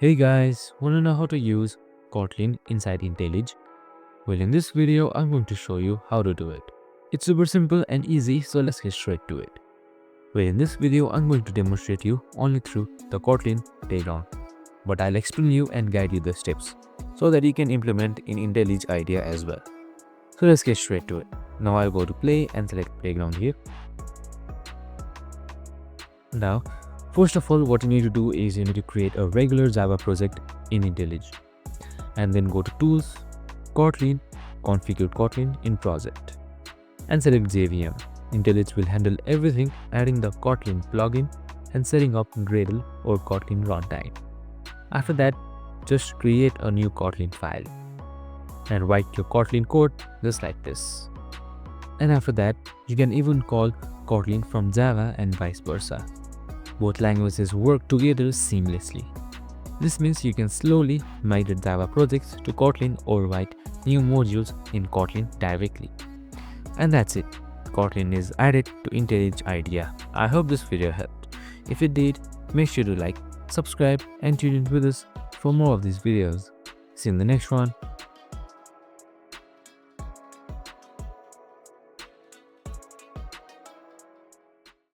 Hey guys, wanna know how to use Kotlin inside IntelliJ? Well, in this video, I'm going to show you how to do it. It's super simple and easy, so let's get straight to it. Well, in this video, I'm going to demonstrate you only through the Kotlin playground, but I'll explain you and guide you the steps so that you can implement in IntelliJ IDEA as well. So let's get straight to it. Now I'll go to play and select playground here. Now, first of all, what you need to do is you need to create a regular Java project in IntelliJ and then go to Tools, Kotlin, Configure Kotlin in Project and select JVM. IntelliJ will handle everything, adding the Kotlin plugin and setting up Gradle or Kotlin runtime. After that, just create a new Kotlin file and write your Kotlin code just like this. And after that, you can even call Kotlin from Java and vice versa. Both languages work together seamlessly. This means you can slowly migrate Java projects to Kotlin or write new modules in Kotlin directly. And that's it. Kotlin is added to IntelliJ IDEA. I hope this video helped. If it did, make sure to like, subscribe and tune in with us for more of these videos. See you in the next one.